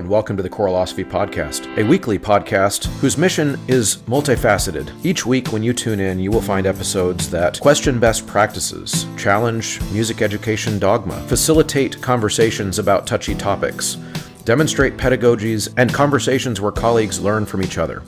and welcome to the Choral5 podcast, a weekly podcast whose mission is multifaceted. Each week when you tune in, you will find episodes that question best practices, challenge music education dogma, facilitate conversations about touchy topics, demonstrate pedagogies, and conversations where colleagues learn from each other.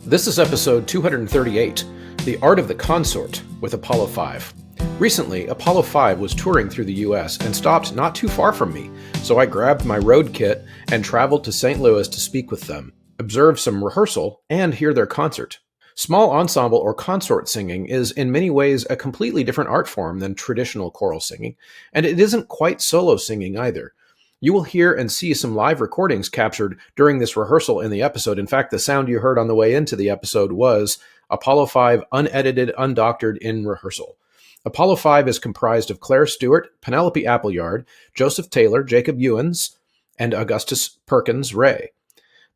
This is episode 238, The Art of the Consort with Apollo5. Recently, Apollo5 was touring through the US and stopped not too far from me, so I grabbed my road kit and traveled to St. Louis to speak with them, observe some rehearsal, and hear their concert. Small ensemble or consort singing is in many ways a completely different art form than traditional choral singing, and it isn't quite solo singing either. You will hear and see some live recordings captured during this rehearsal in the episode. In fact, the sound you heard on the way into the episode was Apollo5 unedited, undoctored in rehearsal. Apollo5 is comprised of Clare, Stewart, Penelope Appleyard, Joseph Taylor, Jacob Ewens, and Augustus Perkins-Ray.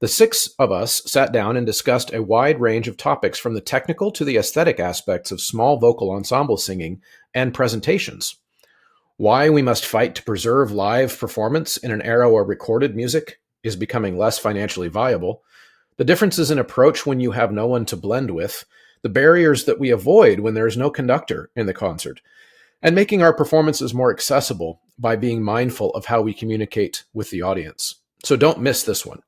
The six of us sat down and discussed a wide range of topics from the technical to the aesthetic aspects of small vocal ensemble singing and presentations. Why we must fight to preserve live performance in an era where recorded music is becoming less financially viable. The differences in approach when you have no one to blend with. The barriers that we avoid when there is no conductor in the concert, and making our performances more accessible by being mindful of how we communicate with the audience. So don't miss this one.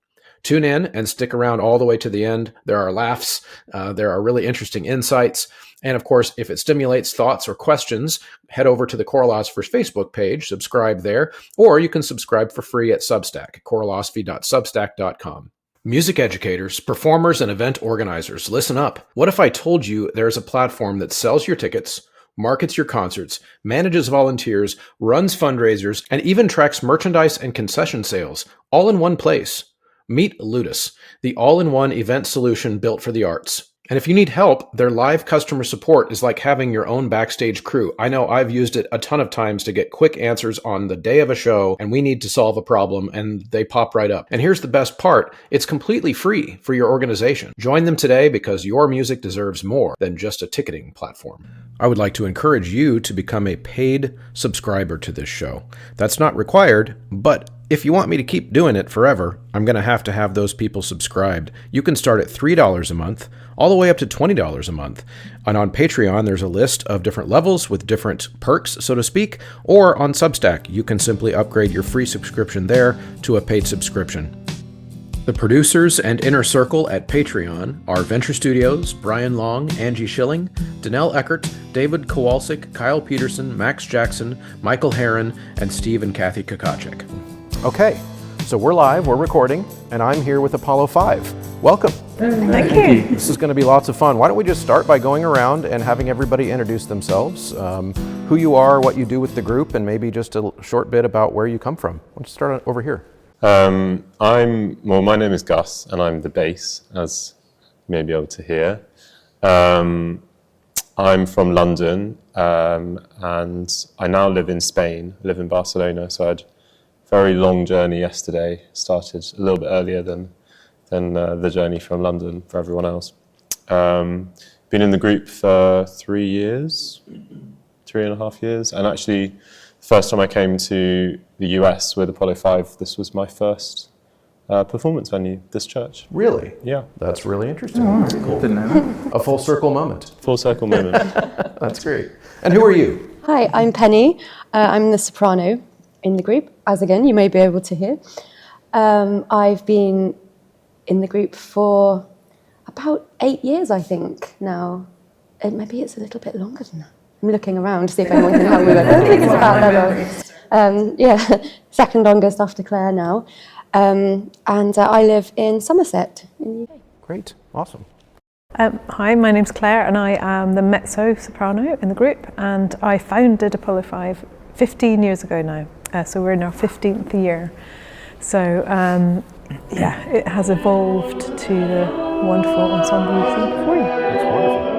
Tune in and stick around all the way to the end. There are laughs, there are really interesting insights, and of course, if it stimulates thoughts or questions, head over to the Choral5 Facebook page, subscribe there, or you can subscribe for free at Substack, choral5.substack.com. Music educators, performers, and event organizers, listen up. What if I told you there's a platform that sells your tickets, markets your concerts, manages volunteers, runs fundraisers, and even tracks merchandise and concession sales, all in one place? Meet Ludus, the all-in-one event solution built for the arts. And if you need help, their live customer support is like having your own backstage crew. I know I've used it a ton of times to get quick answers on the day of a show, and we need to solve a problem, and they pop right up. And here's the best part. It's completely free for your organization. Join them today because your music deserves more than just a ticketing platform. I would like to encourage you to become a paid subscriber to this show. That's not required, but if you want me to keep doing it forever, I'm going to have those people subscribed. You can start at $3 a month, all the way up to $20 a month. And on Patreon, there's a list of different levels with different perks, so to speak. Or on Substack, you can simply upgrade your free subscription there to a paid subscription. The producers and inner circle at Patreon are Venture Studios, Brian Long, Angie Schilling, Danelle Eckert, David Kowalczyk, Kyle Peterson, Max Jackson, Michael Herron, and Steve and Kathy Kakacek. Okay, so we're live, we're recording, and I'm here with Apollo5. Welcome. Thank you. This is going to be lots of fun. Why don't we just start by going around and having everybody introduce themselves, who you are, what you do with the group, and maybe just a short bit about where you come from. Why don't you start over here? My name is Gus, and I'm the bass, as you may be able to hear. I'm from London, and I now live in Spain. I live in Barcelona, so I had a very long journey yesterday. Started a little bit earlier than the journey from London for everyone else. Been in the group for 3.5 years, and actually, the first time I came to the US with Apollo5, this was my first performance venue, this church. Really? Yeah. That's really interesting. Very cool. Didn't know that. A full circle moment. Full circle moment. That's great. And who are you? Hi, I'm Penny. I'm the soprano in the group, as again you may be able to hear. I've been in the group for about 8 years, I think, now. Maybe it's a little bit longer than that. I'm looking around to see if anyone can help me with it. I think it's about that long. Second longest after Clare now. And I live in Somerset in the UK. Great, awesome. Hi, my name's Clare, and I am the mezzo-soprano in the group, and I founded Apollo5 15 years ago now, so we're in our 15th year. So it has evolved to the wonderful ensemble you've seen before you. That's wonderful.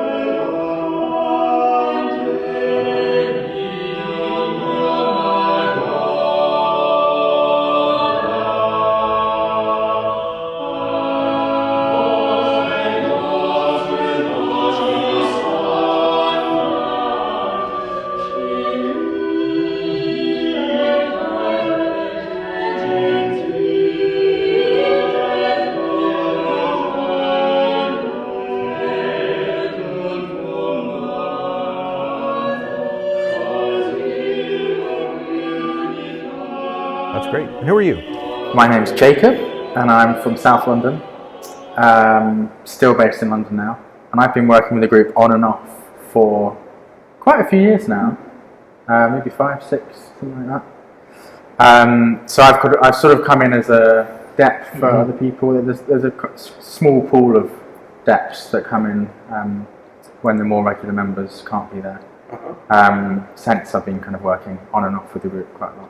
That's great. And who are you? My name's Jacob, and I'm from South London. Still based in London now, and I've been working with the group on and off for quite a few years now, maybe 5, 6, something like that. So I've sort of come in as a depth for other people. There's a small pool of depths that come in when the more regular members can't be there. Since I've been kind of working on and off with the group quite a lot.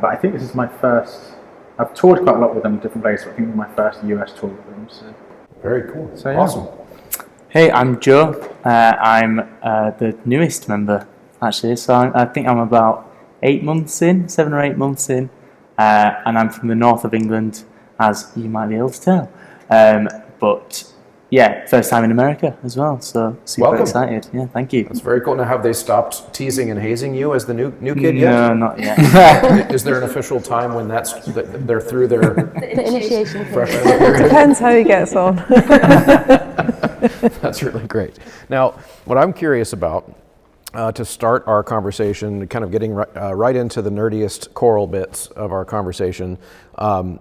But I think this is my first. I've toured quite a lot with them in different places, but I think this is my first US tour with them. So. Very cool. So, yeah. Awesome. Hey, I'm Joe. I'm the newest member, actually. So I think I'm about 7 or 8 months in. And I'm from the north of England, as you might be able to tell. But yeah, first time in America as well. So super Welcome. excited. Yeah, thank you. That's very cool. Now, have they stopped teasing and hazing you as the new kid yet? No, not yet. Is there an official time when they're through their The initiation. freshman period? Depends how he gets on. That's really great. Now, what I'm curious about, to start our conversation, kind of getting right into the nerdiest choral bits of our conversation, I'm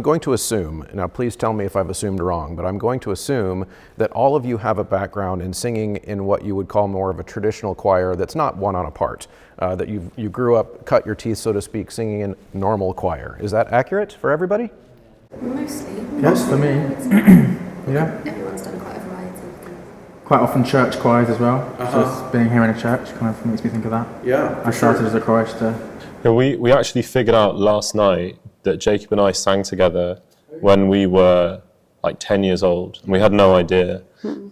going to assume, now please tell me if I've assumed wrong, but I'm going to assume that all of you have a background in singing in what you would call more of a traditional choir that's not one on a part, that you grew up, cut your teeth, so to speak, singing in normal choir. Is that accurate for everybody? Mostly. Yes, for me. Yeah. Everyone's done quite a variety of things. Quite often church choirs as well. Just being here in a church kind of makes me think of that. Yeah. I started as a chorister. Yeah, we actually figured out last night that Jacob and I sang together when we were like 10 years old. And we had no idea.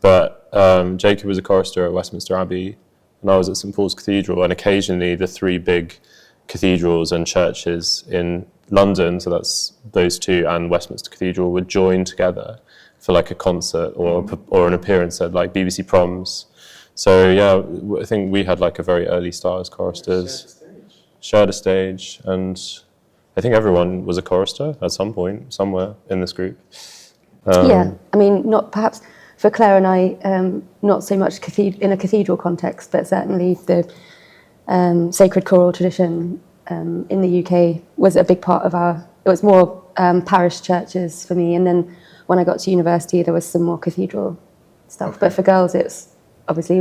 But Jacob was a chorister at Westminster Abbey, and I was at St Paul's Cathedral, and occasionally the 3 big cathedrals and churches in London, so that's those 2 and Westminster Cathedral, would join together for like a concert or an appearance at like BBC Proms. So yeah, I think we had like a very early start as choristers. Shared a stage, and I think everyone was a chorister at some point, somewhere in this group. Yeah, I mean, not perhaps for Clare and I, not so much in a cathedral context, but certainly the sacred choral tradition in the UK was a big part of it was more parish churches for me, and then when I got to university there was some more cathedral stuff. Okay. But for girls it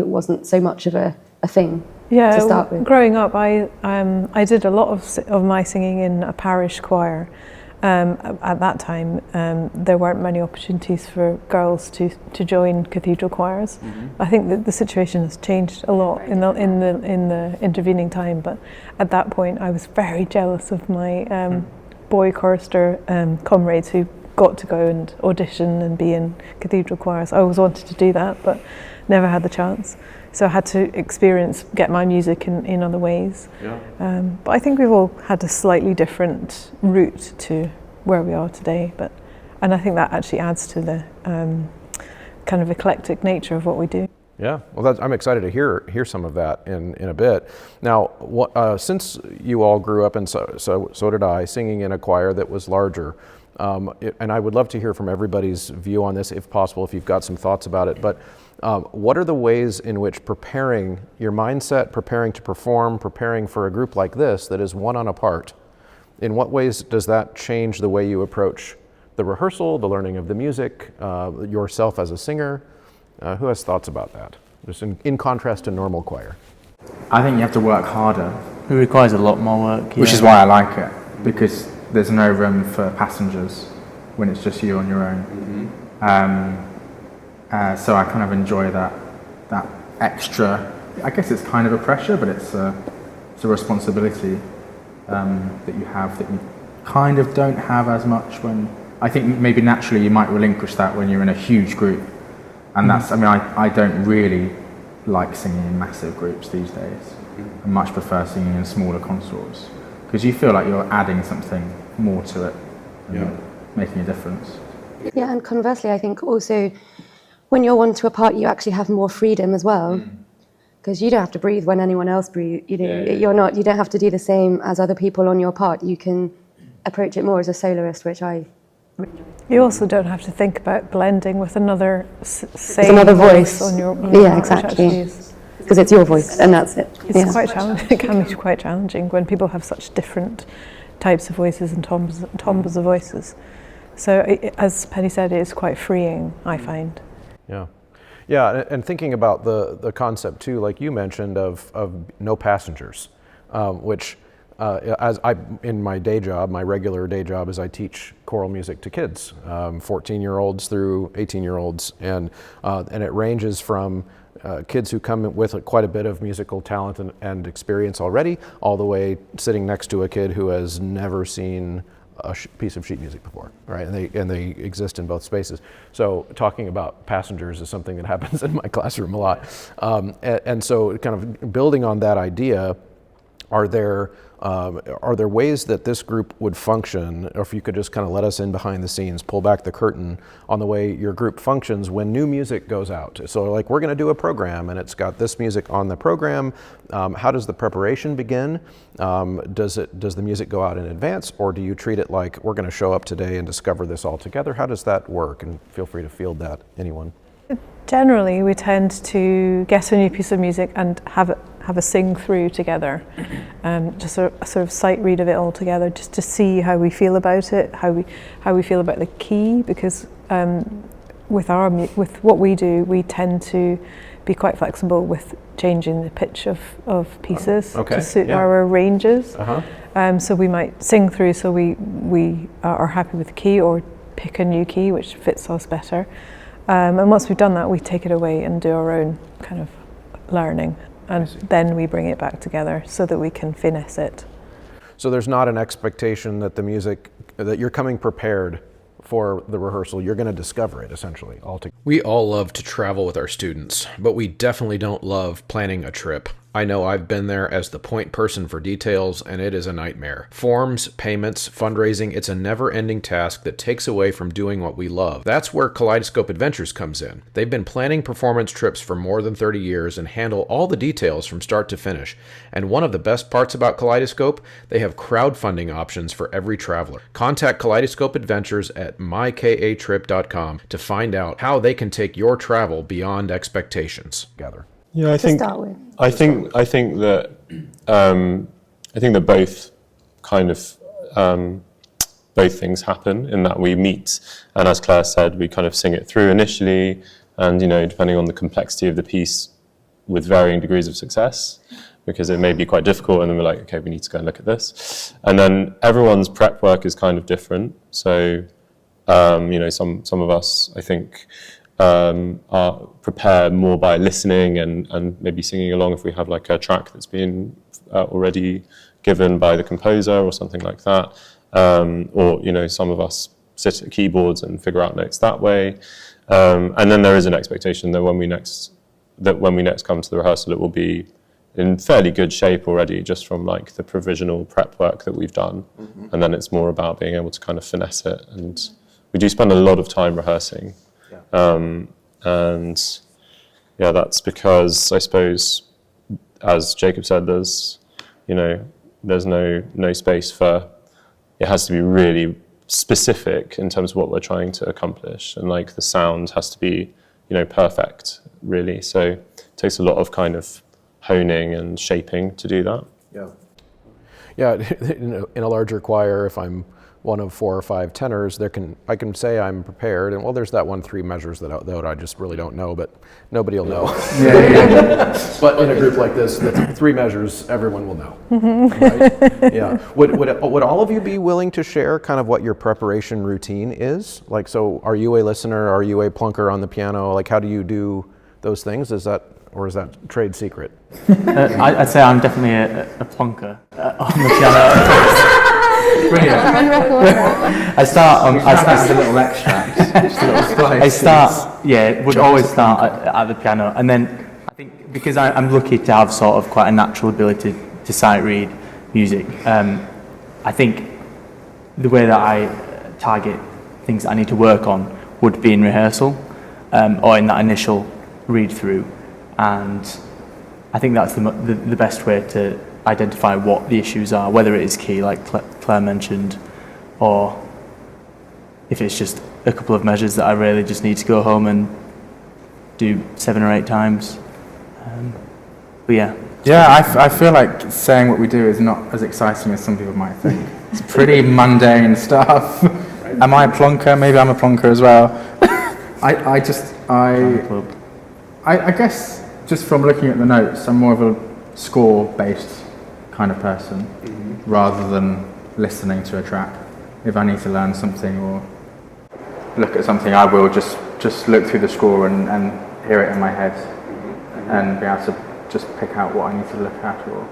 wasn't so much of a thing to start with. Growing up I did a lot of my singing in a parish choir. At that time there weren't many opportunities for girls to join cathedral choirs. I think that the situation has changed a lot in the intervening time, but at that point I was very jealous of my boy chorister comrades who got to go and audition and be in cathedral choirs. I always wanted to do that, but never had the chance. So I had to get my music in other ways. Yeah. But I think we've all had a slightly different route to where we are today. And I think that actually adds to the kind of eclectic nature of what we do. Yeah, well, I'm excited to hear some of that in a bit. Now, since you all grew up, and so did I, singing in a choir that was larger, and I would love to hear from everybody's view on this, if possible, if you've got some thoughts about it. But what are the ways in which preparing your mindset, preparing to perform, preparing for a group like this that is one on a part, in what ways does that change the way you approach the rehearsal, the learning of the music, yourself as a singer? Who has thoughts about that, just in contrast to normal choir? I think you have to work harder. It requires a lot more work. Which is why I like it, because there's no room for passengers when it's just you on your own. So I kind of enjoy that extra, I guess it's kind of a pressure, but it's a responsibility that you have that you kind of don't have as much when, I think maybe naturally you might relinquish that when you're in a huge group. And that's, I mean, I don't really like singing in massive groups these days. I much prefer singing in smaller consorts, because you feel like you're adding something more to it and making a difference. Yeah, and conversely, I think also when you're one to a part, you actually have more freedom as well, because you don't have to breathe when anyone else breathes. You don't have to do the same as other people on your part. You can approach it more as a soloist, which I. You also don't have to think about blending with another another voice on your yeah, exactly. Because because it's your voice and that's it. It's quite challenging. It can be quite challenging when people have such different types of voices and timbres of voices. So, as Penny said, it is quite freeing, I find. Yeah, and thinking about the concept too, like you mentioned, of no passengers, which as I in my day job, my regular day job is I teach choral music to kids, 14-year-olds through 18-year-olds, and it ranges from kids who come with quite a bit of musical talent and experience already, all the way sitting next to a kid who has never seen a piece of sheet music before, right? And they exist in both spaces. So talking about passengers is something that happens in my classroom a lot. And so kind of building on that idea, are there ways that this group would function, or if you could just kind of let us in behind the scenes, pull back the curtain on the way your group functions when new music goes out? So like, we're going to do a program and it's got this music on the program. How does the preparation begin? Does the music go out in advance, or do you treat it like we're going to show up today and discover this all together? How does that work? And feel free to field that, anyone. Generally, we tend to get a new piece of music and have a sing through together, just a sort of sight read of it all together, just to see how we feel about it, how we feel about the key, because with what we do, we tend to be quite flexible with changing the pitch of pieces to suit our ranges. So we might sing through, so we are happy with the key, or pick a new key which fits us better. And once we've done that, we take it away and do our own kind of learning, and then we bring it back together so that we can finesse it. So there's not an expectation that the music, that you're coming prepared for the rehearsal. You're going to discover it, essentially, altogether. We all love to travel with our students, but we definitely don't love planning a trip. I know I've been there as the point person for details, and it is a nightmare. Forms, payments, fundraising, it's a never-ending task that takes away from doing what we love. That's where Kaleidoscope Adventures comes in. They've been planning performance trips for more than 30 years and handle all the details from start to finish. And one of the best parts about Kaleidoscope, they have crowdfunding options for every traveler. Contact Kaleidoscope Adventures at mykatrip.com to find out how they can take your travel beyond expectations. Yeah, I think that both kind of both things happen, in that we meet, and as Claire said, we kind of sing it through initially, and depending on the complexity of the piece, with varying degrees of success, because it may be quite difficult, and then we're like, okay, we need to go and look at this, and then everyone's prep work is kind of different. So some of us, I think, are prepared more by listening and maybe singing along if we have like a track that's been already given by the composer or something like that. Or some of us sit at keyboards and figure out notes that way. And then there is an expectation that when we next come to the rehearsal, it will be in fairly good shape already, just from like the provisional prep work that we've done. Mm-hmm. And then it's more about being able to kind of finesse it. And we do spend a lot of time rehearsing. That's because, I suppose, as Jacob said, there's no space for, it has to be really specific in terms of what we're trying to accomplish, and like the sound has to be, perfect, really. So it takes a lot of kind of honing and shaping to do that. Yeah. In a larger choir, if I'm one of 4 or 5 tenors, I can say I'm prepared, and there's that 1-3 measures that I just really don't know, but nobody will know. But in a group like this, that's 3 measures, everyone will know. Right? Yeah. Would all of you be willing to share kind of what your preparation routine is? Like, so are you a listener? Are you a plunker on the piano? Like, how do you do those things? Is that trade secret? I'd say I'm definitely a plunker on the piano. Brilliant. I start a little extract. Would always start at the piano, and then I think because I'm lucky to have sort of quite a natural ability to sight read music, I think the way that I target things that I need to work on would be in rehearsal, or in that initial read through, and I think that's the best way to identify what the issues are, whether it is key, like Claire mentioned, or if it's just a couple of measures that I really just need to go home and do 7 or 8 times. But yeah. Yeah, I feel like saying what we do is not as exciting as some people might think. It's pretty mundane stuff. Am I a plonker? Maybe I'm a plonker as well. I guess just from looking at the notes, I'm more of a score-based kind of person, rather than listening to a track. If I need to learn something or look at something, I will just look through the score and hear it in my head and be able to just pick out what I need to look at. Or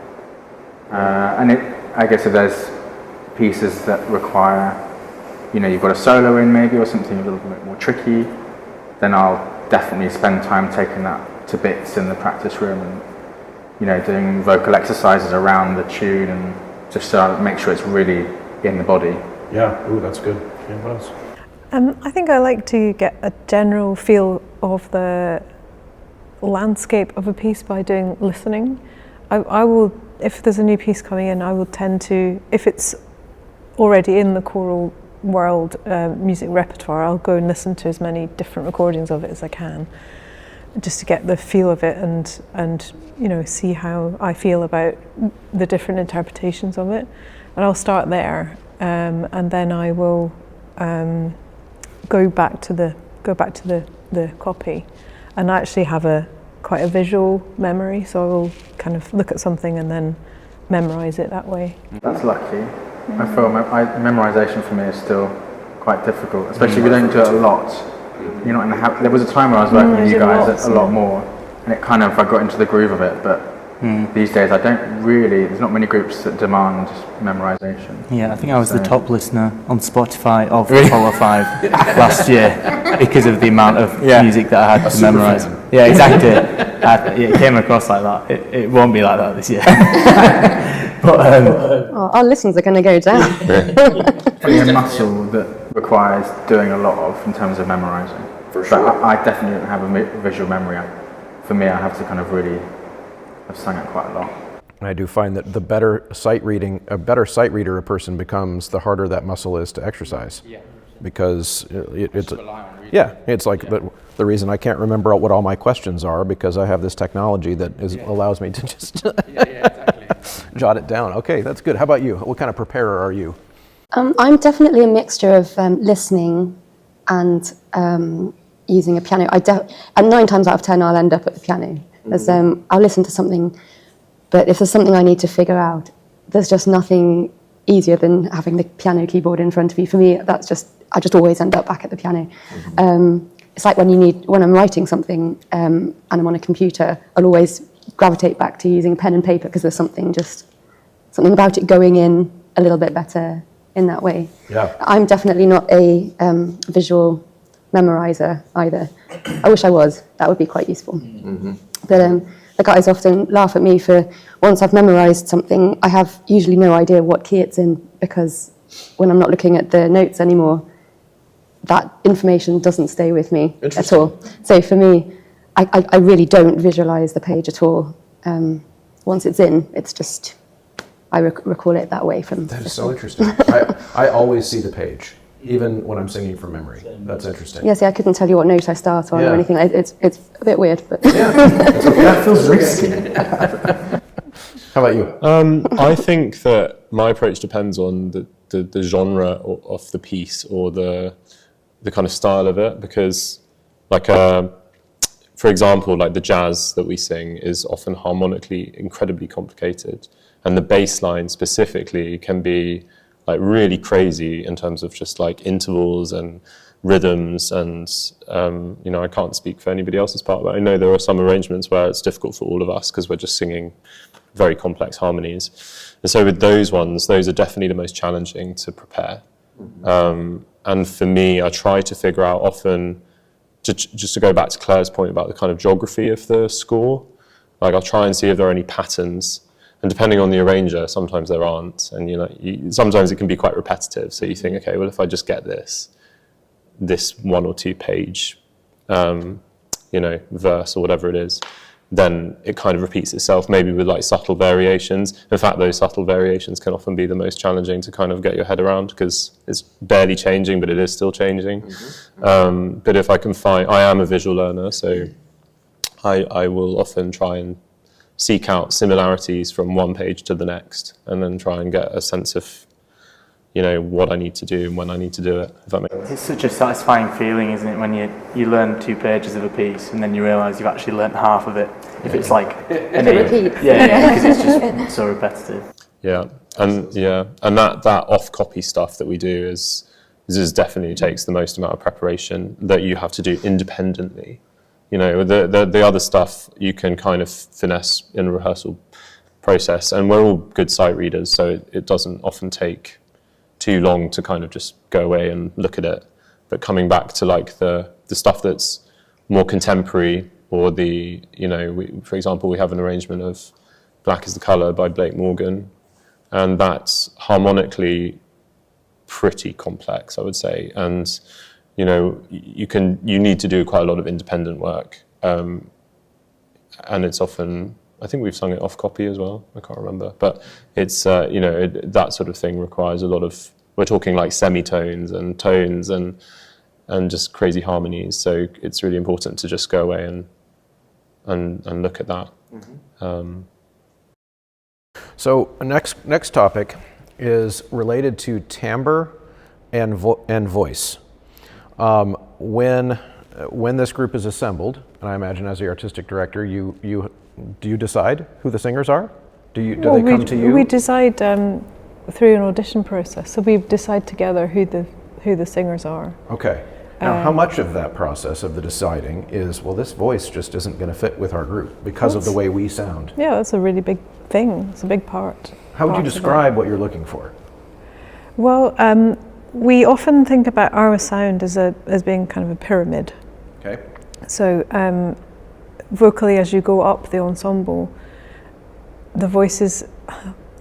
I guess if there's pieces that require, you've got a solo in maybe or something a little bit more tricky, then I'll definitely spend time taking that to bits in the practice room and doing vocal exercises around the tune and just so I make sure it's really in the body. Yeah, ooh, that's good. Yeah, what else? I think I like to get a general feel of the landscape of a piece by doing listening. I will, if there's a new piece coming in, I will tend to, if it's already in the choral world music repertoire, I'll go and listen to as many different recordings of it as I can, just to get the feel of it and see how I feel about the different interpretations of it. And I'll start there, and then I will go back to the copy, and I actually have quite a visual memory, so I will kind of look at something and then memorize it that way. That's lucky. I feel memorization for me is still quite difficult, especially if you don't do it a lot. You're not in the habit. There was a time where I was working with you guys a lot more, and I got into the groove of it, but these days I don't really, there's not many groups that demand memorization. Yeah, I think I was the top listener on Spotify of Apollo5 last year because of the amount of music that I had to memorize. Yeah, exactly. It came across like that. It won't be like that this year. But, our listens are going to go down. It's a muscle that requires doing a lot of in terms of memorizing. For sure. But I definitely don't have a visual memory. For me, I have to kind of really, I've sung it quite a lot. I do find that a better sight reader a person becomes, the harder that muscle is to exercise. Yeah. Because it's like the reason I can't remember what all my questions are, because I have this technology that allows me to just jot it down. Okay, that's good. How about you? What kind of preparer are you? I'm definitely a mixture of listening and using a piano. And 9 times out of 10 I'll end up at the piano. As I'll listen to something, but if there's something I need to figure out, there's just nothing easier than having the piano keyboard in front of me. For me, I just always end up back at the piano. It's like when I'm writing something and I'm on a computer, I'll always gravitate back to using a pen and paper because there's something about it going in a little bit better in that way. Yeah. I'm definitely not a visual memorizer either. I wish I was. That would be quite useful. Mm-hmm. But the guys often laugh at me for, once I've memorized something, I have usually no idea what key it's in, because when I'm not looking at the notes anymore, that information doesn't stay with me at all. So for me, I really don't visualize the page at all. Once it's in, it's just, I recall it that way from. That is so interesting. I always see the page, even when I'm singing from memory. That's interesting. Yeah, see, I couldn't tell you what note I start on or anything. It's a bit weird, but. Yeah, that feels risky. How about you? I think that my approach depends on the genre of the piece or the kind of style of it, because for example, like the jazz that we sing is often harmonically incredibly complicated, and the bass line specifically can be like really crazy in terms of just like intervals and rhythms, and I can't speak for anybody else's part, but I know there are some arrangements where it's difficult for all of us because we're just singing very complex harmonies. And so with those ones, those are definitely the most challenging to prepare. Mm-hmm. And for me, I try to figure out often, just to go back to Claire's point about the kind of geography of the score, like I'll try and see if there are any patterns. And depending on the arranger, sometimes there aren't. And sometimes it can be quite repetitive. So you think, okay, well, if I just get this 1 or 2 page, verse or whatever it is, then it kind of repeats itself, maybe with like subtle variations. In fact, those subtle variations can often be the most challenging to kind of get your head around, because it's barely changing, but it is still changing. Mm-hmm. But if I can I am a visual learner, so I will often try and seek out similarities from one page to the next, and then try and get a sense of, you know, what I need to do and when I need to do it, if that makes sense. It's such a satisfying feeling, isn't it, when you learn 2 pages of a piece and then you realise you've actually learnt half of it. If it's like If it repeats. Yeah, because it's just so repetitive. Yeah, and that off copy stuff that we do is definitely takes the most amount of preparation that you have to do independently. You know, the other stuff you can kind of finesse in a rehearsal process, and we're all good sight readers, so it doesn't often take too long to kind of just go away and look at it. But coming back to like the stuff that's more contemporary, or for example, we have an arrangement of Black is the Colour by Blake Morgan, and that's harmonically pretty complex, I would say. And you know, you need to do quite a lot of independent work, and it's often, I think we've sung it off copy as well, I can't remember, but it's that sort of thing requires a lot of, we're talking like semitones and tones and just crazy harmonies, so it's really important to just go away and look at that. So next topic is related to timbre and voice. When this group is assembled, and I imagine as the artistic director, do you decide who the singers are? Do they come to you? We decide through an audition process. So we decide together who the singers are. Okay. Now, how much of that process of the deciding is, well, this voice just isn't going to fit with our group because of the way we sound? Yeah, that's a really big thing. It's a big part. How would you describe what you're looking for? Well, we often think about our sound as being kind of a pyramid. Okay. So vocally, as you go up the ensemble, the voices,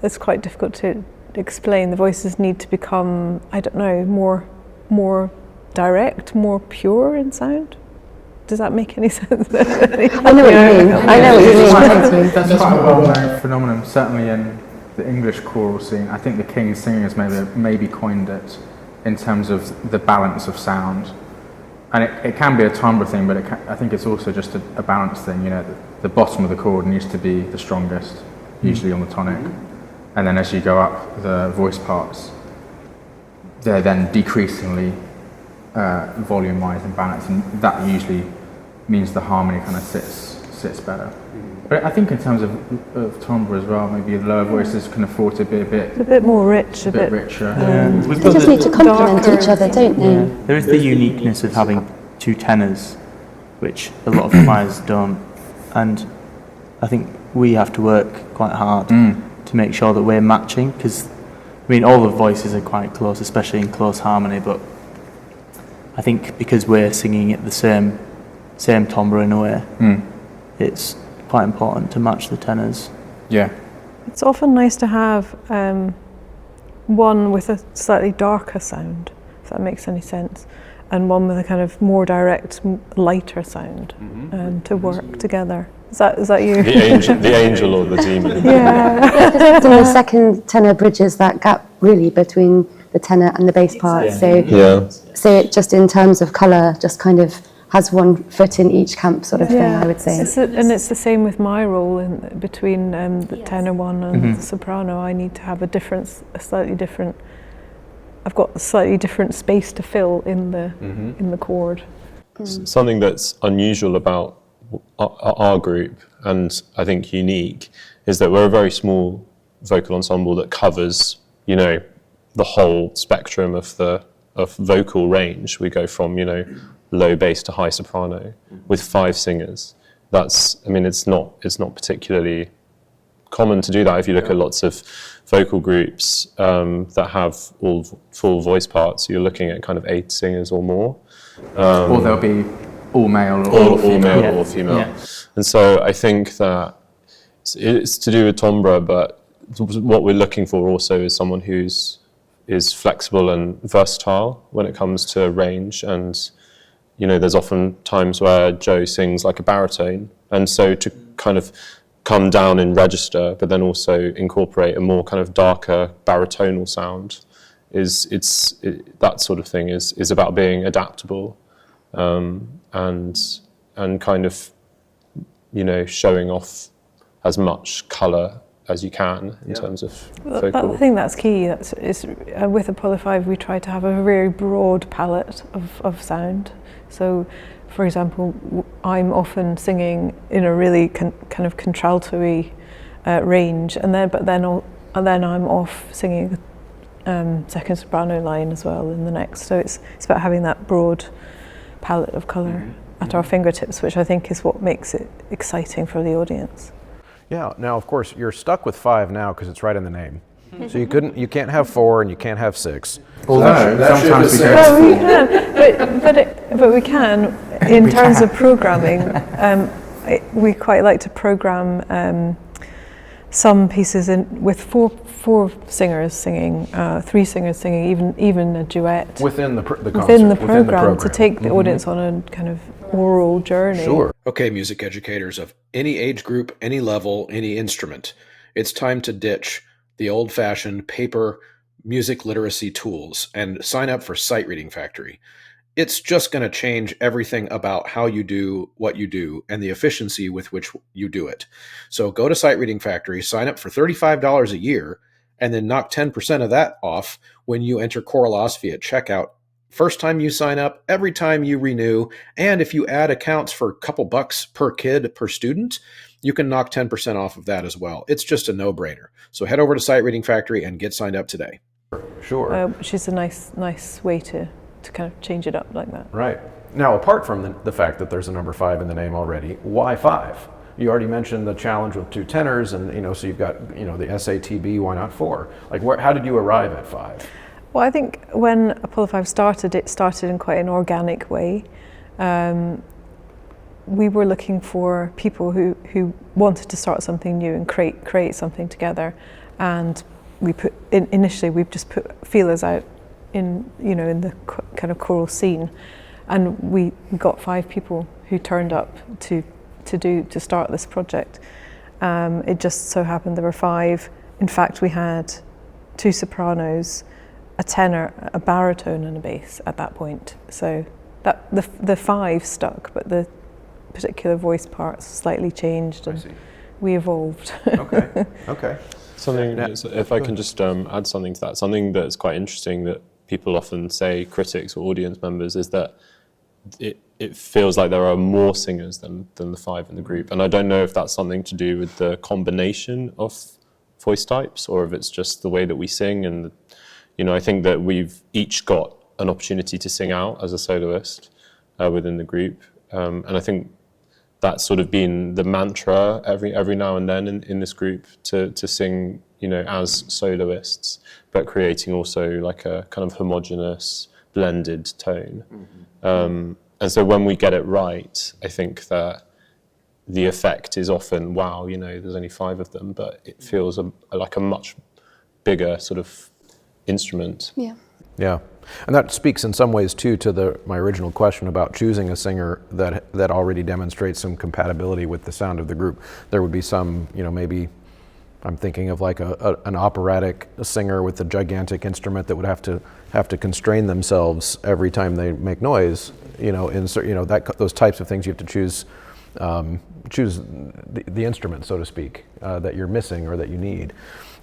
it's quite difficult to explain. The voices need to become, I don't know, more direct, more pure in sound. Does that make any sense? I know what you mean. I know what you mean. That's quite a well-known phenomenon, certainly in the English choral scene. I think the King's Singers maybe coined it in terms of the balance of sound. And it can be a timbre thing, but I think it's also just a balance thing. You know, the bottom of the chord needs to be the strongest, usually on the tonic. And then as you go up the voice parts, they're then decreasingly volume-wise and balanced, and that usually means the harmony kind of sits better. But I think in terms of timbre as well, maybe the lower voices can afford to be a bit more rich, a bit richer. They just need to complement each other, don't they? Yeah. There is the uniqueness of having 2 tenors, which a lot of choirs don't, and I think we have to work quite hard to make sure that we're matching, because I mean all the voices are quite close, especially in close harmony, but I think because we're singing at the same timbre in a way, it's quite important to match the tenors. Yeah. It's often nice to have one with a slightly darker sound, if that makes any sense, and one with a kind of more direct, lighter sound, to work together. Is that you? The angel or the demon. Yeah. Because in the second tenor bridges that gap really between the tenor and the bass part. So it just in terms of colour just kind of has one foot in each camp sort of thing, I would say. And it's the same with my role between the tenor one and the soprano. I need to have I've got a slightly different space to fill in the chord. Something that's unusual about our group, and I think unique, is that we're a very small vocal ensemble that covers, you know, the whole spectrum of vocal range. We go from, you know, low bass to high soprano with 5 singers. It's not particularly common to do that. If you look at lots of vocal groups that have all full voice parts, you're looking at kind of 8 singers or more. Or they'll be all male or female. Or female. Yeah. And so I think that it's to do with timbre, but what we're looking for also is someone is flexible and versatile when it comes to range. And you know, there's often times where Joe sings like a baritone, and so to kind of come down in register, but then also incorporate a more kind of darker baritonal sound, that sort of thing is about being adaptable, and kind of, you know, showing off as much colour as you can in terms of vocal. I think that's key. With Apollo5, we try to have a very broad palette of sound. So, for example, I'm often singing in a really kind of contralto-y range, and then I'm off singing second soprano line as well in the next. So it's about having that broad palette of colour at our fingertips, which I think is what makes it exciting for the audience. Yeah. Now, of course, you're stuck with 5 now because it's right in the name. So you can't have 4 and you can't have 6. Although sometimes we go. Well, we can, but we can in terms of programming. We quite like to program some pieces with four singers singing, 3 singers singing, even a duet Within the concert, within the program to take the audience on a kind of oral journey. Sure. Okay, music educators of any age group, any level, any instrument, it's time to ditch the old-fashioned paper music literacy tools and sign up for Sight Reading Factory. It's just going to change everything about how you do what you do and the efficiency with which you do it. So go to Sight Reading Factory, sign up for $35 a year, and then knock 10% of that off when you enter Choralosophy at checkout. First time you sign up, every time you renew, and if you add accounts for a couple bucks per kid per student, you can knock 10% off of that as well. It's just a no-brainer. So head over to Sight Reading Factory and get signed up today. Sure. Which is a nice way to kind of change it up like that. Right. Now, apart from the fact that there's a number 5 in the name already, why 5? You already mentioned the challenge with 2 tenors, and so you've got the SATB. Why not 4? Like, how did you arrive at 5? Well, I think when Apollo5 started, it started in quite an organic way. We were looking for people who wanted to start something new and create something together, and initially we just put feelers out in the kind of choral scene, and we got 5 people who turned up to start this project. It just so happened there were 5. In fact, we had 2 sopranos, a tenor, a baritone, and a bass at that point. So that the 5 stuck, but the particular voice parts slightly changed, and we evolved. Okay. Something, if I can just add something to that, something that's quite interesting that people often say, critics or audience members, is that it feels like there are more singers than the 5 in the group. And I don't know if that's something to do with the combination of voice types or if it's just the way that we sing. And, I think that we've each got an opportunity to sing out as a soloist within the group. And I think that's sort of been the mantra every now and then in this group to sing, as soloists, but creating also like a kind of homogeneous, blended tone. And so when we get it right, I think that the effect is often, wow, there's only 5 of them, but it feels like a much bigger sort of instrument. Yeah. And that speaks in some ways too to my original question about choosing a singer that already demonstrates some compatibility with the sound of the group. There would be some, maybe I'm thinking of like an operatic singer with a gigantic instrument that would have to constrain themselves every time they make noise. Those types of things you have to choose the instrument, so to speak, that you're missing or that you need.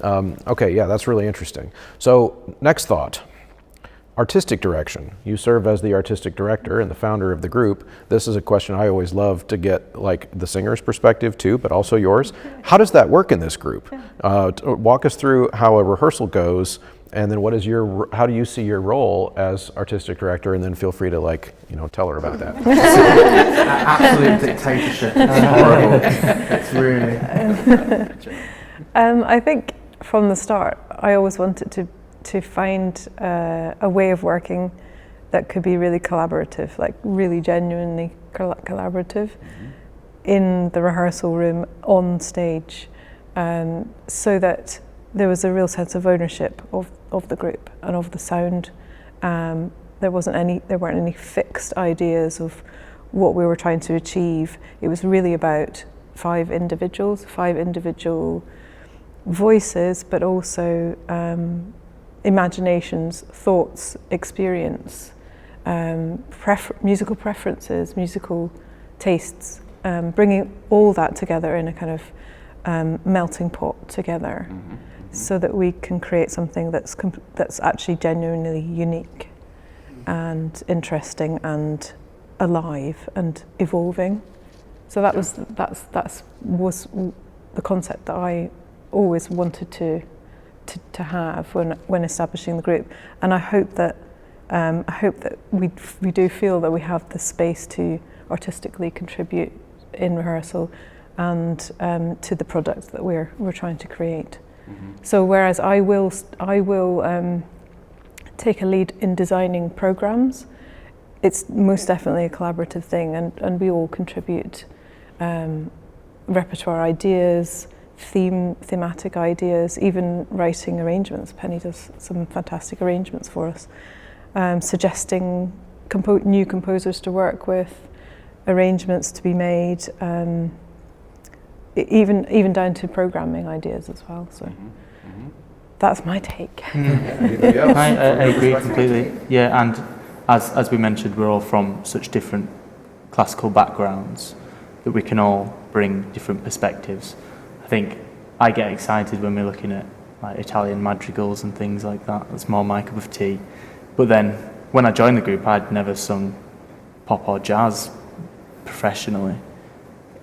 Okay, yeah, that's really interesting. So next thought. Artistic direction. You serve as the artistic director and the founder of the group. This is a question I always love to get, like the singer's perspective too, but also yours. How does that work in this group? Walk us through how a rehearsal goes, and then how do you see your role as artistic director? And then feel free to tell her about that. Absolute dictatorship. It's horrible. It's really. I think from the start, I always wanted to find a way of working that could be really collaborative, like really genuinely collaborative in the rehearsal room, on stage, so that there was a real sense of ownership of the group and of the sound. There weren't any fixed ideas of what we were trying to achieve. It was really about 5 individual voices, but also imaginations, thoughts, experience, musical preferences, musical tastes, bringing all that together in a kind of melting pot together, so that we can create something that's actually genuinely unique and interesting and alive and evolving. So that was the concept that I always wanted to have when establishing the group, and I hope that we do feel that we have the space to artistically contribute in rehearsal and to the product that we're trying to create. So whereas I will take a lead in designing programs, it's most definitely a collaborative thing, and we all contribute repertoire ideas, thematic ideas, even writing arrangements. Penny does some fantastic arrangements for us, suggesting new composers to work with, arrangements to be made, even down to programming ideas as well. So that's my take. I agree completely. Yeah, and as we mentioned, we're all from such different classical backgrounds that we can all bring different perspectives. I think I get excited when we're looking at like Italian madrigals and things like that. That's more my cup of tea. But then when I joined the group, I'd never sung pop or jazz professionally.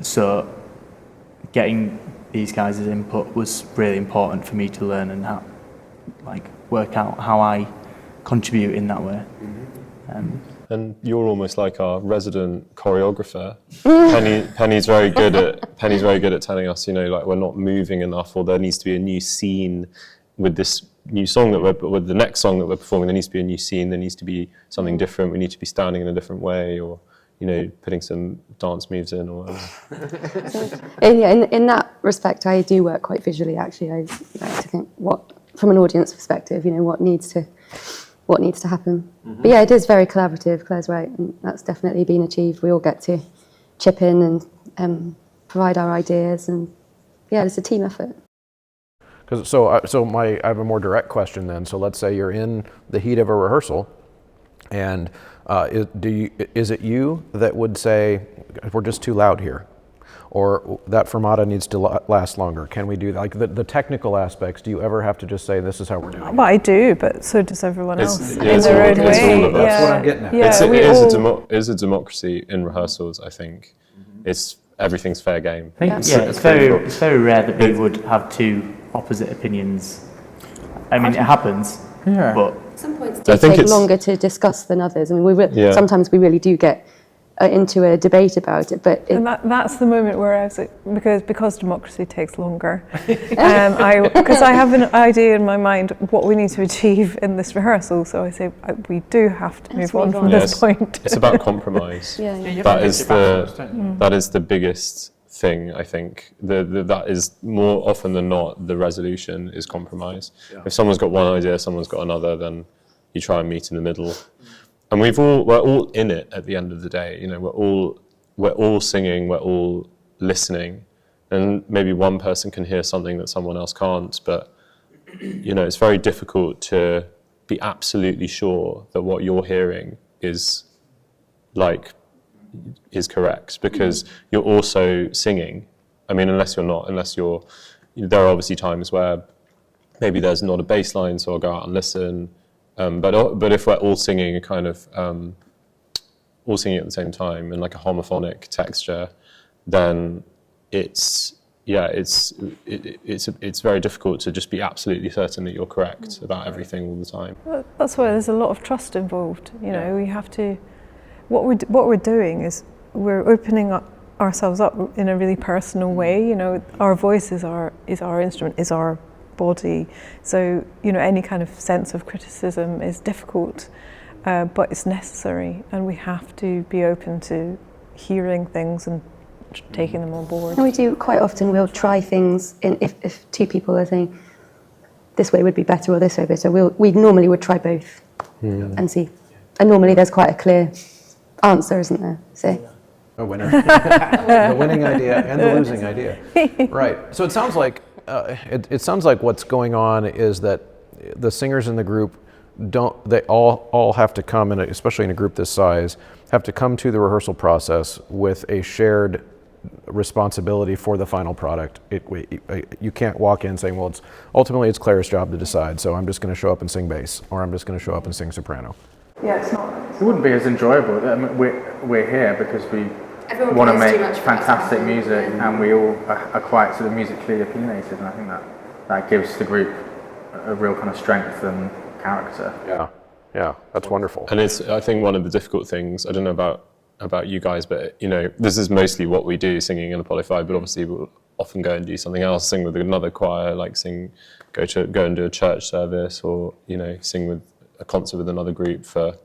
So getting these guys' input was really important for me to learn and work out how I contribute in that way. And you're almost like our resident choreographer. Penny's very good at telling us, like we're not moving enough, or there needs to be a new scene with this new song with the next song that we're performing. There needs to be a new scene. There needs to be something different. We need to be standing in a different way, or putting some dance moves in, or whatever. So, in that respect, I do work quite visually. Actually, I like to think from an audience perspective, what needs to happen. But yeah, it is very collaborative. Claire's right, and that's definitely been achieved. We all get to chip in and provide our ideas, and yeah, it's a team effort. I have a more direct question then. So let's say you're in the heat of a rehearsal, and is it you that would say, we're just too loud here, or that fermata needs to last longer? Can we do like the technical aspects? Do you ever have to just say, this is how we're doing it? Well, I do, but so does everyone else in it's their all- own it's way. all of us. That's what I'm getting at. Yeah, It is a democracy in rehearsals, I think. Everything's fair game. I think, it's very rare that we would have two opposite opinions. I mean, it happens, but Some points They take longer to discuss than others. I mean, sometimes we really do get into a debate about it, but and that's the moment where I was like, because democracy takes longer. Because I have an idea in my mind what we need to achieve in this rehearsal, so I say we do have to move on from this point. It's about compromise. That is the biggest thing, I think. That is more often than not the resolution is compromise. If someone's got one idea, someone's got another, then you try and meet in the middle. And we're all in it at the end of the day. We're all singing, we're all listening, and maybe one person can hear something that someone else can't. But it's very difficult to be absolutely sure that what you're hearing is correct, because you're also singing. I mean, unless you're. There are obviously times where maybe there's not a bass line, so I'll go out and listen. But if we're all singing at the same time in like a homophonic texture, then it's very difficult to just be absolutely certain that you're correct about everything all the time. Well, that's why there's a lot of trust involved. We have to. What we're doing is we're opening ourselves up in a really personal way. Our voice is our instrument, is our body, so any kind of sense of criticism is difficult, but it's necessary, and we have to be open to hearing things and taking them on board. And we do quite often. We'll try things if two people are saying this way would be better or this way better. We normally would try both and see. And normally there's quite a clear answer, isn't there? So. A winner. The winning idea and the losing idea. Right. So it sounds like what's going on is that the singers in the group they all have to come, especially in a group this size, have to come to the rehearsal process with a shared responsibility for the final product. You can't walk in saying, well, ultimately it's Claire's job to decide, so I'm just going to show up and sing bass, or I'm just going to show up and sing soprano. Yeah, it's not. It wouldn't be as enjoyable. I mean, we're here because we want to make fantastic music, and we all are quite sort of musically opinionated, and I think that gives the group a real kind of strength and character. Yeah, that's wonderful. And it's, I think, one of the difficult things, I don't know about you guys, but you know, this is mostly what we do, singing in Apollo5, but obviously we'll often go and do something else, sing with another choir, like go and do a church service, or, you know, sing with a concert with another group for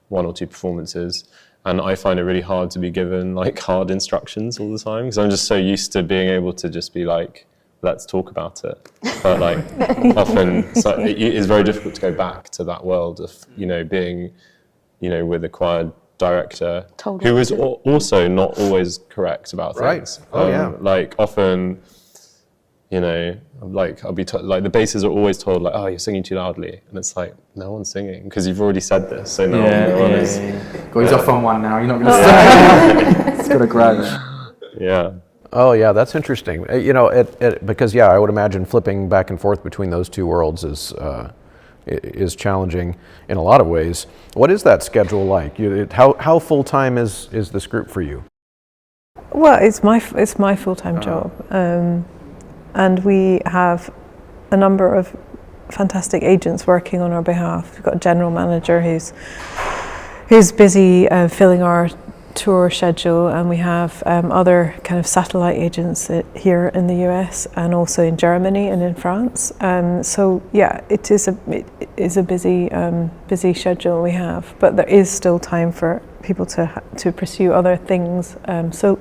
1 or 2 performances. And I find it really hard to be given like hard instructions all the time, because I'm just so used to being able to just be like, let's talk about it. But like often it is very difficult to go back to that world of, you know, being, you know, with a choir director who is also not always correct about things. Right. Like often, you know, like I'll be like the basses are always told like, oh, you're singing too loudly, and it's like, no one's singing because you've already said this, so no one is. He's off on one now. You're not going to stay. It's got to grow. Yeah. Oh yeah, that's interesting. You know, because I would imagine flipping back and forth between those two worlds is challenging in a lot of ways. What is that schedule like? How full time is this group for you? Well, it's my full-time job, and we have a number of fantastic agents working on our behalf. We've got a general manager who's busy filling our tour schedule, and we have other kind of satellite agents here in the US and also in Germany and in France. So yeah, it is a busy schedule we have, but there is still time for people to pursue other things,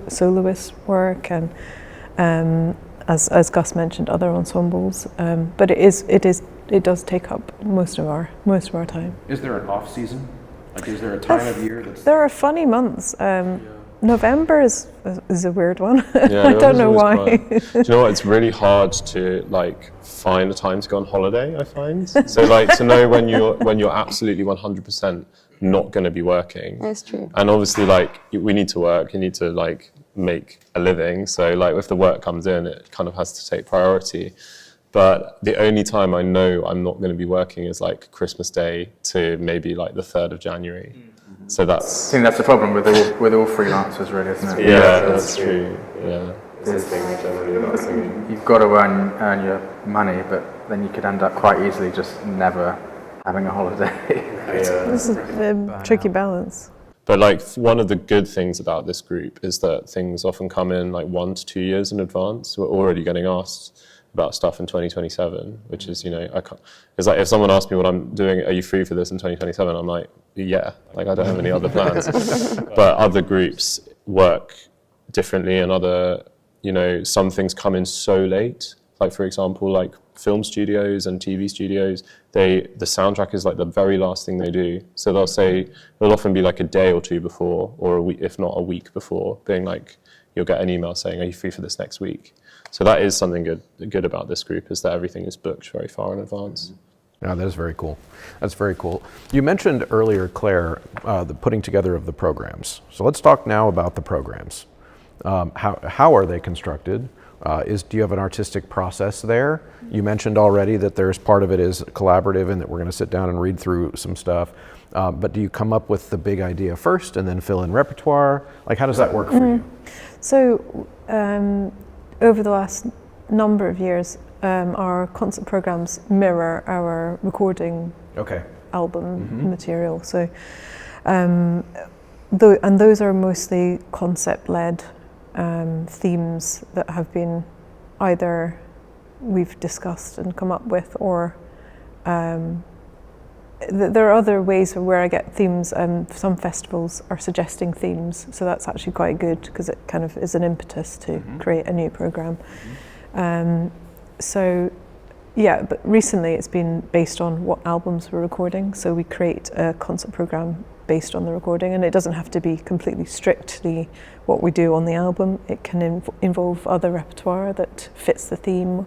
soloist work, and as Gus mentioned, other ensembles. But it does take up most of our time. Is there an off season? Like, is there a time of year that's... There are funny months. November is a weird one. I don't know why. Do you know what? It's really hard to like find a time to go on holiday, I find. So like to know when you're absolutely 100% not going to be working. That's true. And obviously, like, we need to work. You need to like make a living. So like if the work comes in, it kind of has to take priority. But the only time I know I'm not going to be working is like Christmas Day to maybe like the 3rd of January. Mm-hmm. So I think that's the problem with all freelancers, really, isn't it? Yeah, that's true. Yeah, it's the thing generally about singing. You've got to earn your money, but then you could end up quite easily just never having a holiday. This is a tricky balance. But like one of the good things about this group is that things often come in like 1 to 2 years in advance. We're already getting asked about stuff in 2027, which is, you know, it's like if someone asks me what I'm doing, are you free for this in 2027? I'm like, yeah, like I don't have any other plans. But other groups work differently, and other, you know, some things come in so late. Like for example, like film studios and TV studios, the soundtrack is like the very last thing they do. So they'll often be like a day or two before, or a week, if not a week before, being like, you'll get an email saying, are you free for this next week? So that is something good about this group, is that everything is booked very far in advance. Yeah, that is very cool. That's very cool. You mentioned earlier, Claire, the putting together of the programs. So let's talk now about the programs. How are they constructed? Do you have an artistic process there? You mentioned already that there's part of it is collaborative and that we're going to sit down and read through some stuff. But do you come up with the big idea first and then fill in repertoire? Like, how does that work for you? So over the last number of years, our concert programs mirror our recording album material. So, and those are mostly concept-led themes that have been either we've discussed and come up with, or there are other ways where I get themes. Some festivals are suggesting themes, so that's actually quite good because it kind of is an impetus to create a new program. So yeah, but recently it's been based on what albums we're recording, so we create a concert program based on the recording, and it doesn't have to be completely strictly what we do on the album. It can involve other repertoire that fits the theme,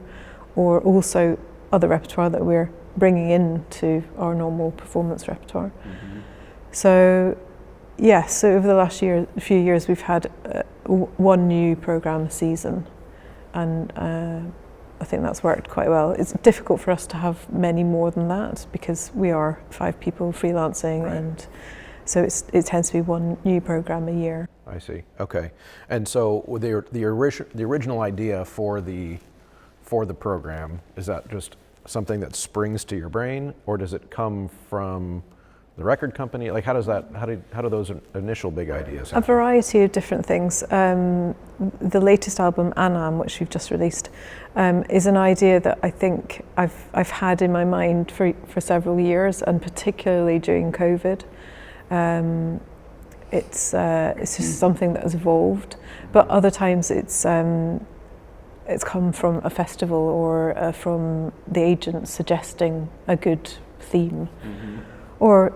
or also other repertoire that we're bringing into our normal performance repertoire. So Yes, so over the last few years we've had one new programme a season, and I think that's worked quite well. It's difficult for us to have many more than that because we are 5 people freelancing, Right. and so it tends to be one new programme a year. I see. Okay. And so the original idea for the program, is that just something that springs to your brain, or does it come from the record company? Like, how do those initial big ideas A happen? variety of different things. The latest album, Anam, which we've just released, is an idea that I think I've had in my mind for several years, and particularly during COVID. It's just something that has evolved, but other times it's come from a festival or from the agent suggesting a good theme. Mm-hmm. Or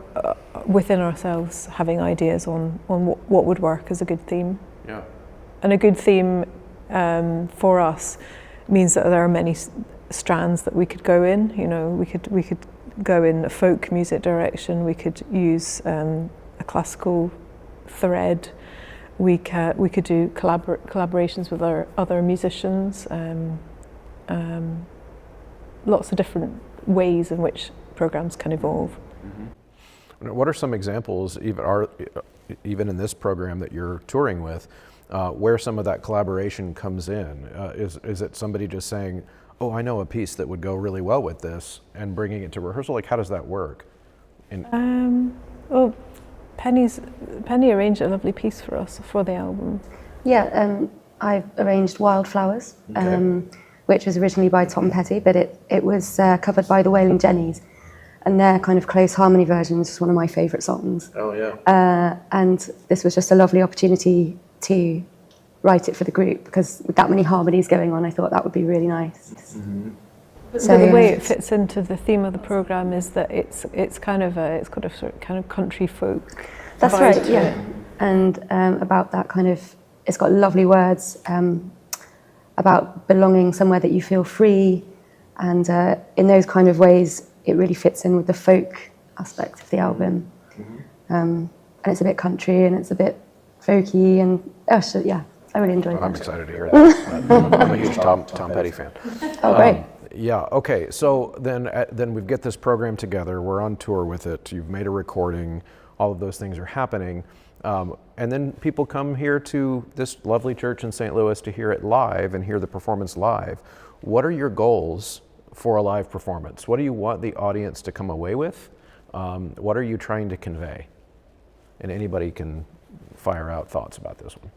within ourselves having ideas on what would work as a good theme. Yeah. And a good theme for us means that there are many strands that we could go in. You know, we could go in a folk music direction. We could use a classical thread. We could do collaborations with our other musicians. Lots of different ways in which programs can evolve. Mm-hmm. What are some examples, even in this program that you're touring with, where some of that collaboration comes in? Is it somebody just saying, "Oh, I know a piece that would go really well with this," and bringing it to rehearsal? Like, how does that work? Well, Penny arranged a lovely piece for us for the album. Yeah, I've arranged Wildflowers, Okay. which was originally by Tom Petty, but it was covered by the Wailing Jennies, and their kind of close harmony version is just one of my favourite songs. Oh yeah. And this was just a lovely opportunity to write it for the group, because with that many harmonies going on, I thought that would be really nice. Mm-hmm. So the way it fits into the theme of the program is that it's got a sort of kind of country folk. That's vibe right, to yeah. it. And about that kind of, it's got lovely words about belonging somewhere that you feel free, and in those kind of ways, it really fits in with the folk aspect of the album. Mm-hmm. And it's a bit country and it's a bit folky, and yeah, I really enjoyed that. I'm excited to hear that. I'm a huge Tom Petty fan. Oh, great. Yeah. Okay. So then we get this program together. We're on tour with it. You've made a recording. All of those things are happening, and then people come here to this lovely church in St. Louis to hear it live and hear the performance live. What are your goals for a live performance? What do you want the audience to come away with? What are you trying to convey? And anybody can fire out thoughts about this one.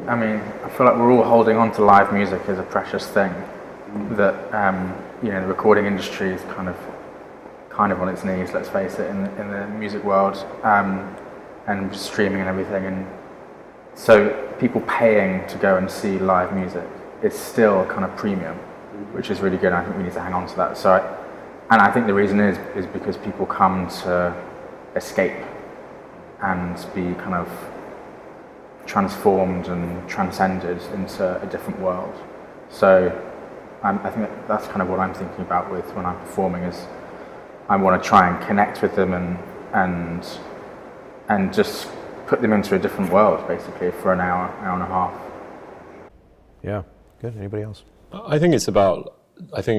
I mean, I feel like we're all holding on to live music as a precious thing. That the recording industry is kind of on its knees. Let's face it, in the music world, and streaming and everything. And so people paying to go and see live music is still kind of premium, which is really good. I think we need to hang on to that. I think the reason is because people come to escape and be kind of transformed and transcended into a different world. So I think that's kind of what I'm thinking about when I'm performing, is I want to try and connect with them and just put them into a different world, basically, for an hour and a half. Yeah. Good. Anybody else? I think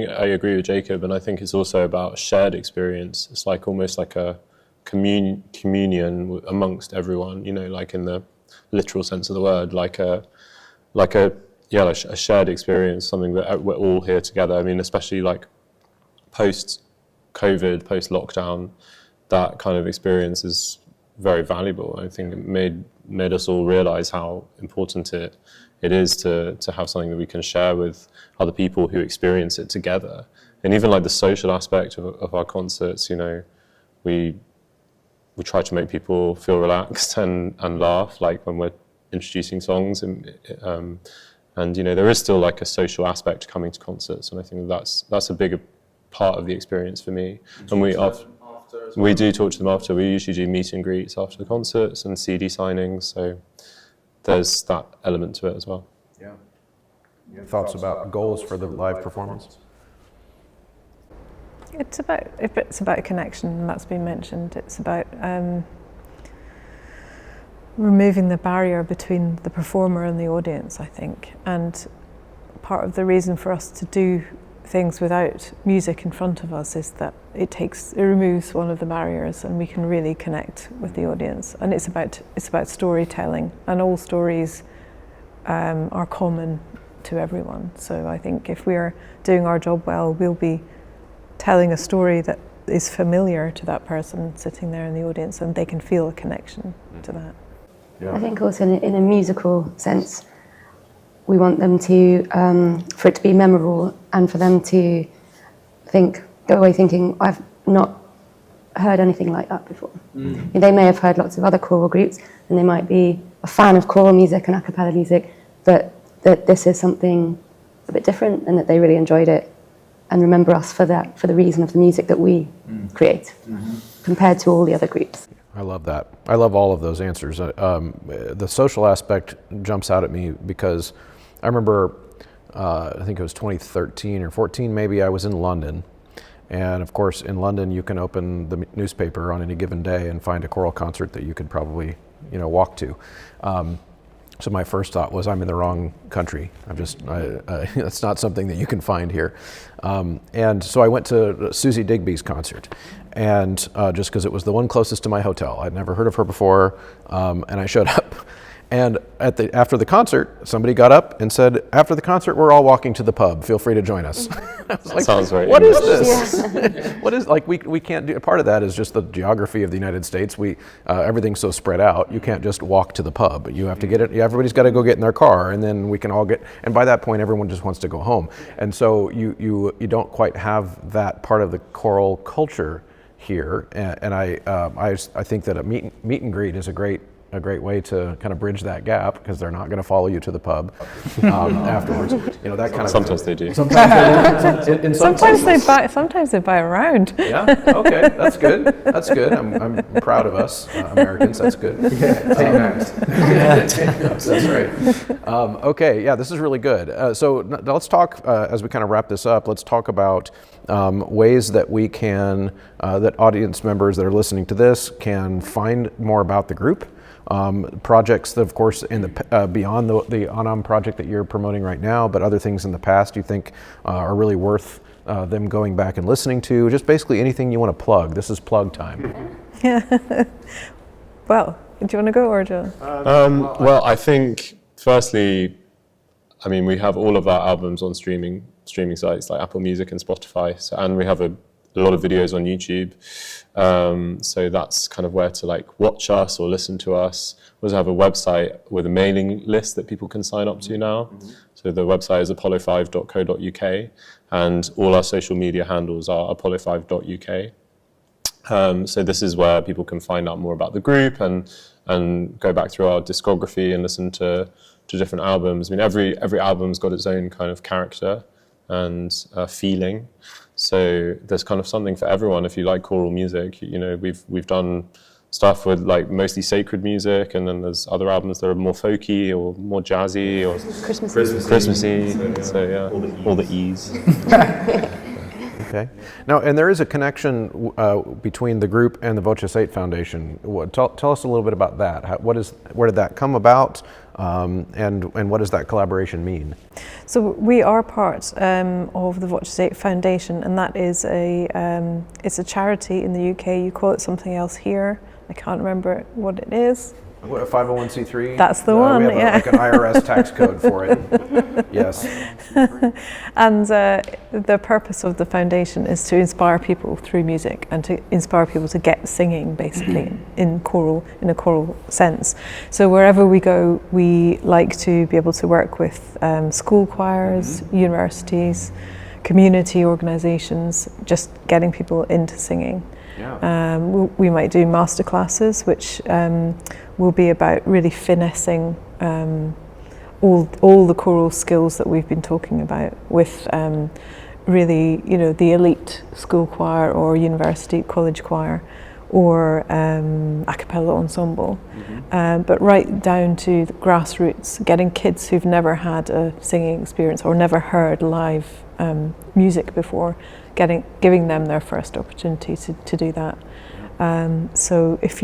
I agree with Jacob, and I think it's also about shared experience. It's like almost like a communion amongst everyone, like in the literal sense of the word, like a shared experience, something that we're all here together. I mean, especially like post-COVID, post-lockdown, that kind of experience is very valuable. I think it made us all realize how important it is to have something that we can share with other people who experience it together. And even like the social aspect of our concerts, we try to make people feel relaxed and laugh, like when we're introducing songs, and there is still like a social aspect coming to concerts, and I think that's a bigger part of the experience for me. And we do talk to them after. We usually do meet and greets after the concerts and CD signings, so there's that element to it as well. Yeah. Thoughts about goals for the live performance? It's about a connection, and that's been mentioned. It's about removing the barrier between the performer and the audience, I think. And part of the reason for us to do things without music in front of us is that it removes one of the barriers, and we can really connect with the audience. And it's about storytelling, and all stories are common to everyone. So I think if we're doing our job well, we'll be telling a story that is familiar to that person sitting there in the audience, and they can feel a connection to that. Yeah. I think also in a musical sense, we want them to, for it to be memorable, and for them to go away thinking, I've not heard anything like that before. They may have heard lots of other choral groups, and they might be a fan of choral music and a cappella music, but that this is something a bit different, and that they really enjoyed it, and remember us for the reason of the music that we create, compared to all the other groups. I love that. I love all of those answers. The social aspect jumps out at me because I remember, I think it was 2013 or 14 maybe, I was in London. And of course, in London, you can open the newspaper on any given day and find a choral concert that you could probably, walk to. So my first thought was, I'm in the wrong country. That's not something that you can find here. And so I went to Susie Digby's concert, and just because it was the one closest to my hotel. I'd never heard of her before, and I showed up. And after the concert, somebody got up and said, after the concert, we're all walking to the pub. Feel free to join us. I was like, sounds right. What is this? Yeah. What is, we can't do, part of that is just the geography of the United States. Everything's so spread out, you can't just walk to the pub. You have to get it, everybody's got to go get in their car, and then we can all and by that point, everyone just wants to go home. And so you don't quite have that part of the choral culture here. And I think that a meet and greet is a great way to kind of bridge that gap, because they're not going to follow you to the pub afterwards. That kind of. Sometimes they do. Sometimes they buy a round. Yeah. Okay. That's good. That's good. I'm proud of us Americans. That's good. Yeah. Take notes. Take notes. That's right. Okay. Yeah. This is really good. So let's talk as we kind of wrap this up. Let's talk about ways that we can, that audience members that are listening to this can find more about the group. Projects that, of course, in the beyond the Anam project that you're promoting right now, but other things in the past you think are really worth them going back and listening to. Just basically anything you want to plug. This is plug time. Yeah. Well, do you want to go, or John? Well, I think firstly, we have all of our albums on streaming sites like Apple Music and Spotify, and we have a lot of videos on YouTube. So that's kind of where to watch us or listen to us. We also have a website with a mailing list that people can sign up to now. So the website is apollo5.co.uk, and all our social media handles are apollo5.uk. So this is where people can find out more about the group and go back through our discography and listen to different albums. Every album's got its own kind of character and feeling. So there's kind of something for everyone. If you like choral music, we've done stuff with mostly sacred music, and then there's other albums that are more folky or more jazzy or Christmassy. So yeah, all the E's. Okay. Now, and there is a connection between the group and the Voce 8 Foundation. Tell us a little bit about that. Where did that come about, and what does that collaboration mean? So we are part of the Voce 8 Foundation, and that is it's a charity in the UK. You call it something else here. I can't remember what it is. What, a 501c3? That's the one, we have an IRS tax code for it. Yes. And the purpose of the foundation is to inspire people through music, and to inspire people to get singing, basically, in a choral sense. So wherever we go, we like to be able to work with school choirs, universities, community organisations, just getting people into singing. Yeah. We might do master classes, which will be about really finessing all the choral skills that we've been talking about with really, the elite school choir or university college choir or a cappella ensemble, but right down to the grassroots, getting kids who've never had a singing experience or never heard live music before, giving them their first opportunity to do that. So if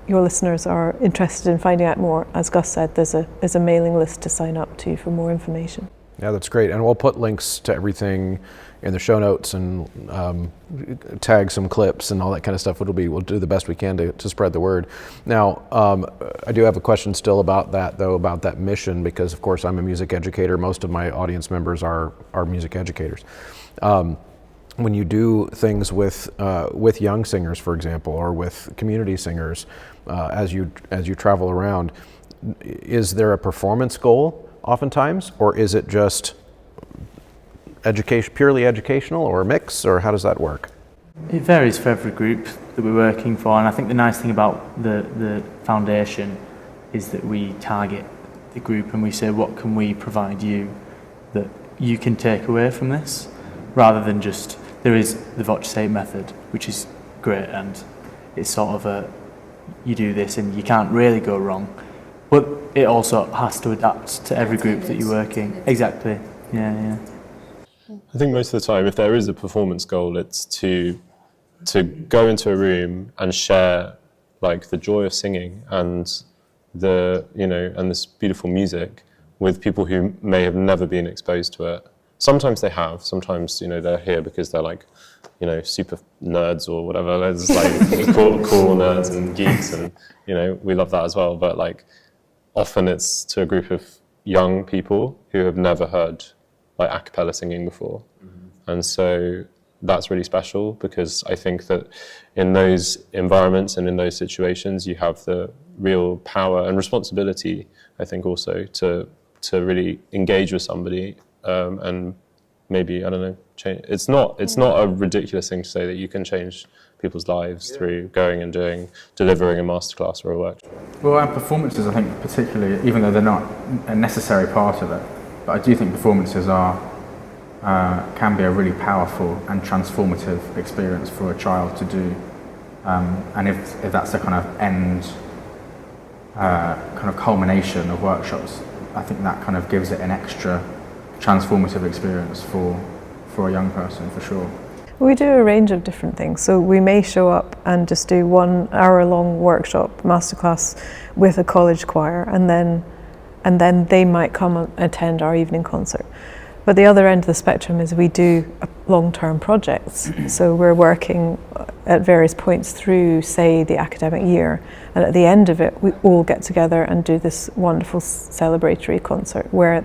your listeners are interested in finding out more, as Gus said, there's a mailing list to sign up to for more information. Yeah, that's great. And we'll put links to everything in the show notes and tag some clips and all that kind of stuff. We'll do the best we can to spread the word. Now, I do have a question still about that, though, about that mission, because of course I'm a music educator. Most of my audience members are music educators. When you do things with young singers, for example, or with community singers, as you travel around, is there a performance goal oftentimes, or is it just purely educational, or a mix, or how does that work? It varies for every group that we're working for, and I think the nice thing about the foundation is that we target the group and we say, what can we provide you that you can take away from this, rather than just, there is the Voce method, which is great, and it's sort of you do this and you can't really go wrong, but it also has to adapt to every group that you're working. Exactly, yeah. I think most of the time, if there is a performance goal, it's to go into a room and share like the joy of singing and and this beautiful music with people who may have never been exposed to it. Sometimes they have. Sometimes they're here because they're like super nerds or whatever. They're just like cool nerds and geeks, and we love that as well. But like often it's to a group of young people who have never heard like a cappella singing before. And so that's really special, because I think that in those environments and in those situations you have the real power and responsibility, I think, also to really engage with somebody and maybe, I don't know, change. It's not a ridiculous thing to say that you can change people's lives through going and delivering a masterclass or a workshop. Well, and performances, I think, particularly, even though they're not a necessary part of it, but I do think performances can be a really powerful and transformative experience for a child to do. And if that's the kind of end, kind of culmination of workshops, I think that kind of gives it an extra transformative experience for a young person, for sure. We do a range of different things. So we may show up and just do 1 hour-long workshop, masterclass with a college choir, and then they might come and attend our evening concert. But the other end of the spectrum is we do long-term projects. So we're working at various points through, say, the academic year, and at the end of it, we all get together and do this wonderful celebratory concert where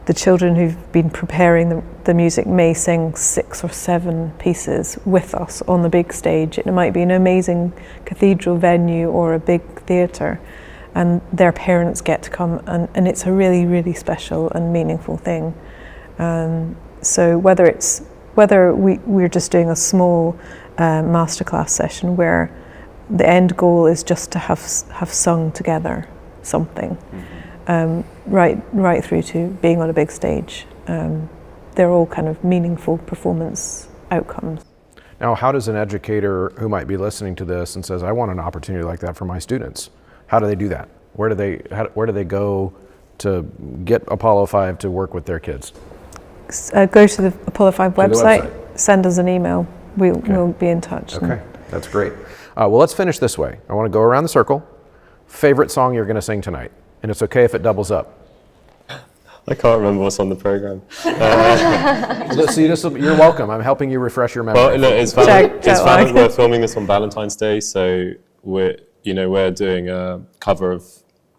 the children who've been preparing the music may sing 6 or 7 pieces with us on the big stage. It might be an amazing cathedral venue or a big theatre, and their parents get to come, and it's a really, really special and meaningful thing. So whether we're just doing a small masterclass session where the end goal is just to have sung together something, right through to being on a big stage, they're all kind of meaningful performance outcomes. Now, how does an educator who might be listening to this and says, I want an opportunity like that for my students, how do they do that? Where do they go to get Apollo5 to work with their kids? Go to the Apollo5 website, send us an email, we'll be in touch. Okay, that's great. Well, let's finish this way. I want to go around the circle. Favorite song you're going to sing tonight? And it's okay if it doubles up. I can't remember what's on the program. You're welcome. I'm helping you refresh your memory. Well, look, we're filming this on Valentine's Day, so we're doing a cover of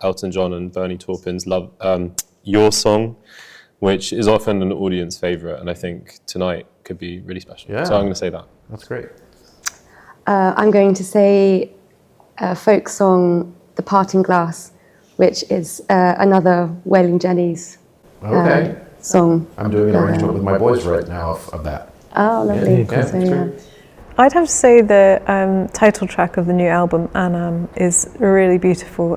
Elton John and Bernie Taupin's "Love," Your Song, which is often an audience favourite, and I think tonight could be really special. Yeah. So I'm going to say that. That's great. I'm going to say a folk song, "The Parting Glass," which is another Wailing Jenny's song. I'm doing an arrangement with my boys right now of that. Oh, lovely. Yeah. I'd have to say the title track of the new album, Anam, is a really beautiful,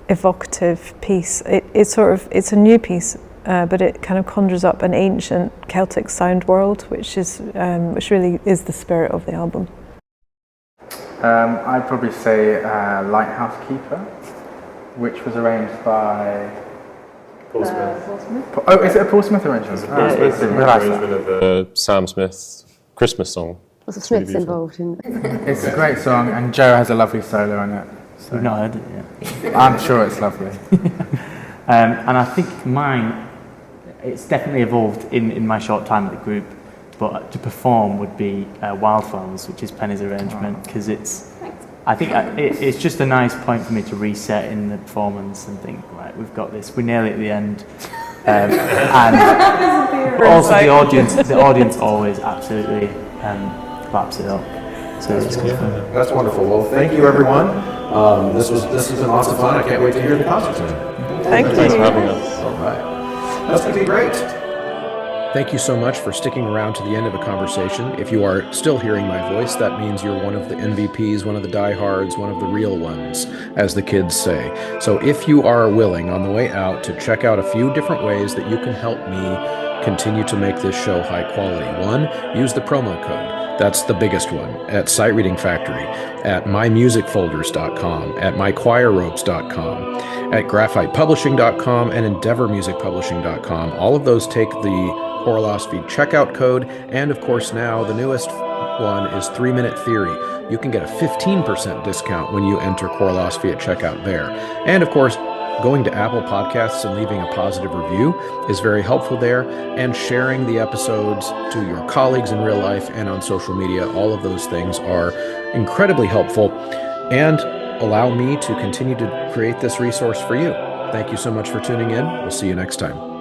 evocative piece. It's a new piece, but it kind of conjures up an ancient Celtic sound world, which really is the spirit of the album. I'd probably say Lighthouse Keeper, which was arranged by Paul Smith. Oh, is it a Paul Smith arrangement? Yeah, it's didn't realise that. Arrangement of the Sam Smith Christmas song Lots of Smiths beautiful. involved in. It's a great song, and Joe has a lovely solo on it. So We've not heard it yet. I'm sure it's lovely. And I think mine, it's definitely evolved in my short time at the group, but to perform would be Wildflowers, which is Penny's arrangement, because I think it's just a nice point for me to reset in the performance and think, right, we've got this, we're nearly at the end. And also the audience always absolutely claps it up. So it's good fun. That's wonderful. Well, thank you, everyone. This has been lots of fun. I can't wait to hear the concert tonight. Thank you. Thanks for having us. All right. That's going to be great. Thank you so much for sticking around to the end of a conversation. If you are still hearing my voice, that means you're one of the MVPs, one of the diehards, one of the real ones, as the kids say. So if you are willing on the way out to check out a few different ways that you can help me continue to make this show high quality. One, use the promo code. That's the biggest one. At Sight Reading Factory, at mymusicfolders.com, at mychoirropes.com, at graphitepublishing.com, and endeavormusicpublishing.com. All of those take the Choralosophy checkout code, and of course now the newest one is 3-Minute Theory. You can get a 15% discount when you enter Choralosophy at checkout there. And of course, going to Apple Podcasts and leaving a positive review is very helpful there, and sharing the episodes to your colleagues in real life and on social media. All of those things are incredibly helpful and allow me to continue to create this resource for you. Thank you so much for tuning in. We'll see you next time.